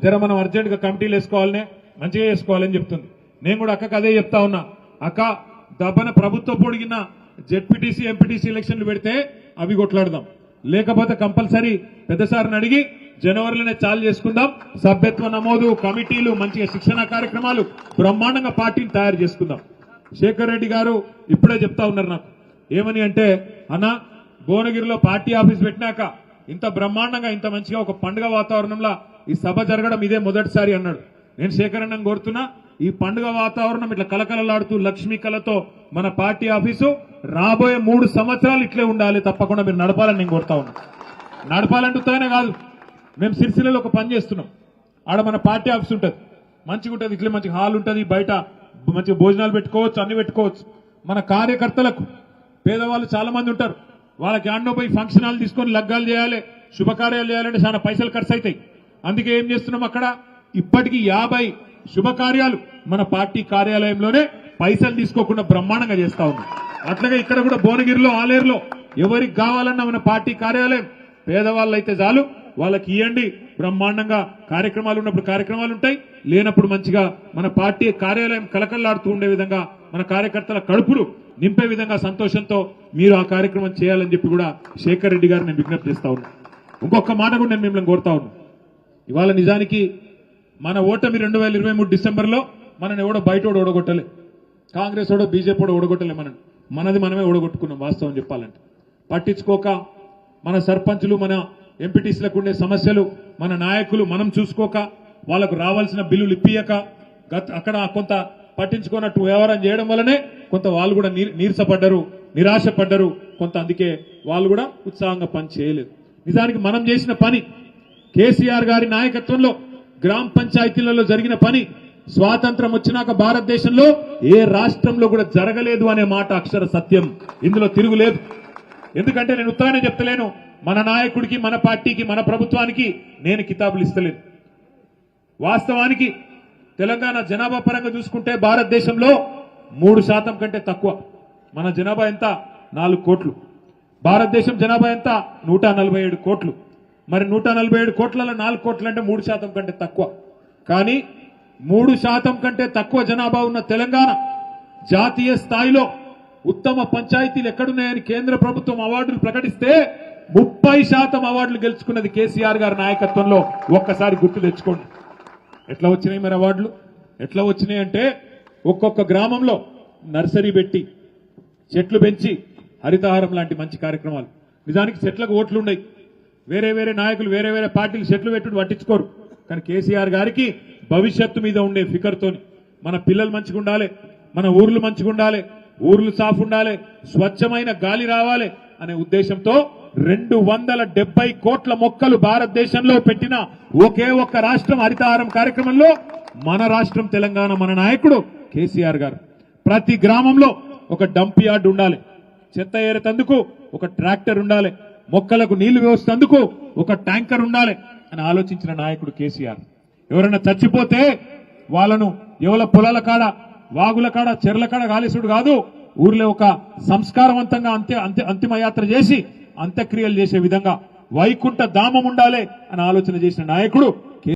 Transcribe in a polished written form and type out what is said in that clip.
జర మనం అర్జెంట్ గా కమిటీలు వేసుకోవాలనే మంచిగా చేసుకోవాలని చెప్తుంది. నేను కూడా అక్కకు అదే చెప్తా ఉన్నా, అక్క దబ్బన ప్రభుత్వం పొడిగిన జెడ్పీటీసీ ఎంపీటీసీ ఎలక్షన్లు పెడితే అవి కొట్లాడదాం, లేకపోతే కంపల్సరీ పెద్దసారిని అడిగి జనవరిలోనే చాలు చేసుకుందాం. సభ్యత్వ నమోదు కమిటీలు, మంచిగా శిక్షణ కార్యక్రమాలు, బ్రహ్మాండంగా పార్టీని తయారు చేసుకుందాం. శేఖర్ రెడ్డి గారు ఇప్పుడే చెప్తా ఉన్నారు నాకు ఏమని అంటే, అన్న భువనగిరిలో పార్టీ ఆఫీస్ పెట్టినాక ఇంత బ్రహ్మాండంగా ఇంత మంచిగా ఒక పండుగ వాతావరణంలో ఈ సభ జరగడం ఇదే మొదటిసారి అన్నాడు. నేను శేఖర్ అన్నని కోరుతున్నా, ఈ పండుగ వాతావరణం ఇట్లా కలకలలాడుతూ లక్ష్మీ కళతో మన పార్టీ ఆఫీసు రాబోయే 3 సంవత్సరాలు ఇట్లే ఉండాలి, తప్పకుండా మీరు నడపాలని నేను కోరుతా ఉన్నా. నడపాలంటుతానే కాదు, మేము సిరిసిల్లలో ఒక పని చేస్తున్నాం. ఆడ మన పార్టీ ఆఫీస్ ఉంటుంది, మంచిగా ఉంటుంది, ఇట్లే మంచి హాల్ ఉంటుంది, బయట మంచిగా భోజనాలు పెట్టుకోవచ్చు, అన్ని పెట్టుకోవచ్చు. మన కార్యకర్తలకు పేదవాళ్ళు చాలా మంది ఉంటారు, వాళ్ళకి ఆడనో పోయి ఫంక్షన్ హాల్ తీసుకొని లగ్గాలు చేయాలి, శుభకార్యాలు చేయాలంటే చాలా పైసలు ఖర్చు అవుతాయి. అందుకే ఏం చేస్తున్నాం, అక్కడ ఇప్పటికీ 50 శుభకార్యాలు మన పార్టీ కార్యాలయంలోనే పైసలు తీసుకోకుండా బ్రహ్మాండంగా చేస్తా ఉన్నాం. అట్లాగే ఇక్కడ కూడా భువనగిరిలో, ఆలేరులో ఎవరికి కావాలన్నా మన పార్టీ కార్యాలయం పేదవాళ్ళు అయితే చాలు వాళ్ళకి ఇవ్వండి. బ్రహ్మాండంగా కార్యక్రమాలు ఉన్నప్పుడు కార్యక్రమాలు ఉంటాయి, లేనప్పుడు మంచిగా మన పార్టీ కార్యాలయం కలకల్లాడుతూ ఉండే విధంగా మన కార్యకర్తల కడుపులు నింపే విధంగా సంతోషంతో మీరు ఆ కార్యక్రమం చేయాలని చెప్పి కూడా శేఖర్ రెడ్డి గారు నేను విజ్ఞప్తి చేస్తా ఉన్నా. ఇంకొక మాట కూడా నేను మిమ్మల్ని కోరుతా ఉన్నా. ఇవాళ నిజానికి మన ఓటమి 2023 డిసెంబర్లో మనని ఎవడో బయట ఓడగొట్టలే, కాంగ్రెస్ ఓడో బీజేపీ ఓడో ఓడగొట్టలే, మనది మనమే ఓడగొట్టుకున్నాం. వాస్తవం చెప్పాలంటే పట్టించుకోక మన సర్పంచులు, మన ఎంపీటీసీలకు ఉండే సమస్యలు మన నాయకులు మనం చూసుకోక, వాళ్లకు రావాల్సిన బిల్లులు ఇప్పియక, అక్కడ కొంత పట్టించుకున్నట్టు వ్యవహారం చేయడం వల్లనే కొంత వాళ్ళు కూడా నీరసపడ్డారు, నిరాశపడ్డారు కొంత. అందుకే వాళ్ళు కూడా ఉత్సాహంగా పని చేయలేదు. నిజానికి మనం చేసిన పని, కేసీఆర్ గారి నాయకత్వంలో గ్రామ పంచాయతీలలో జరిగిన పని స్వాతంత్రం వచ్చినాక భారతదేశంలో ఏ రాష్ట్రంలో కూడా జరగలేదు అనే మాట అక్షర సత్యం, ఇందులో తిరుగులేదు. ఎందుకంటే నేను ఉత్తగానే చెప్తలేను, మన నాయకుడికి, మన పార్టీకి, మన ప్రభుత్వానికి నేను కితాబులు ఇస్తలేను. వాస్తవానికి తెలంగాణ జనాభా పరంగా చూసుకుంటే భారతదేశంలో 3% కంటే తక్కువ. మన జనాభా ఎంత? 4 కోట్లు. భారతదేశం జనాభా ఎంత? 147 కోట్లు. మరి 147 కోట్లలో 4 కోట్లు అంటే 3% కంటే తక్కువ. కానీ 3% కంటే తక్కువ జనాభా ఉన్న తెలంగాణ జాతీయ స్థాయిలో ఉత్తమ పంచాయతీలు ఎక్కడున్నాయని కేంద్ర ప్రభుత్వం అవార్డులు ప్రకటిస్తే 30% అవార్డులు గెలుచుకున్నది కేసీఆర్ గారి నాయకత్వంలో. ఒక్కసారి గుర్తు తెచ్చుకోండి. ఎట్లా వచ్చినాయి మరి అవార్డులు? ఎట్లా వచ్చినాయి అంటే ఒక్కొక్క గ్రామంలో నర్సరీ పెట్టి, చెట్లు పెంచి, హరితహారం లాంటి మంచి కార్యక్రమాలు. నిజానికి చెట్లకు ఓట్లు ఉన్నాయి, వేరే వేరే నాయకులు వేరే వేరే పార్టీలు చెట్లు పెట్టుడు పట్టించుకోరు. కానీ కేసీఆర్ గారికి భవిష్యత్తు మీద ఉండే ఫికర్తోని మన పిల్లలు మంచిగా ఉండాలి, మన ఊర్లు మంచిగా ఉండాలి, ఊర్లు సాఫ్ ఉండాలి, స్వచ్ఛమైన గాలి రావాలి అనే ఉద్దేశంతో 270 కోట్ల మొక్కలు భారతదేశంలో పెట్టిన ఒకే ఒక్క రాష్ట్రం హరితహారం కార్యక్రమంలో మన రాష్ట్రం తెలంగాణ. మన నాయకుడు కేసీఆర్ గారు ప్రతి గ్రామంలో ఒక డంప్ యార్డ్ ఉండాలి, చెత్త ఏరేతందుకు ఒక ట్రాక్టర్ ఉండాలి, మొక్కలకు నీళ్లు వేసేందుకు ఒక ట్యాంకర్ ఉండాలి అని ఆలోచించిన నాయకుడు కేసీఆర్. ఎవరైనా చచ్చిపోతే వాళ్ళను ఎవల పొలాల కాడ, వాగుల కాడ, చెర్ల కాడ కాలేసుడు కాదు, ఊర్లో ఒక సంస్కారవంతంగా అంతిమ యాత్ర చేసి అంత్యక్రియలు చేసే విధంగా వైకుంఠ ధామం ఉండాలి అని ఆలోచన చేసిన నాయకుడు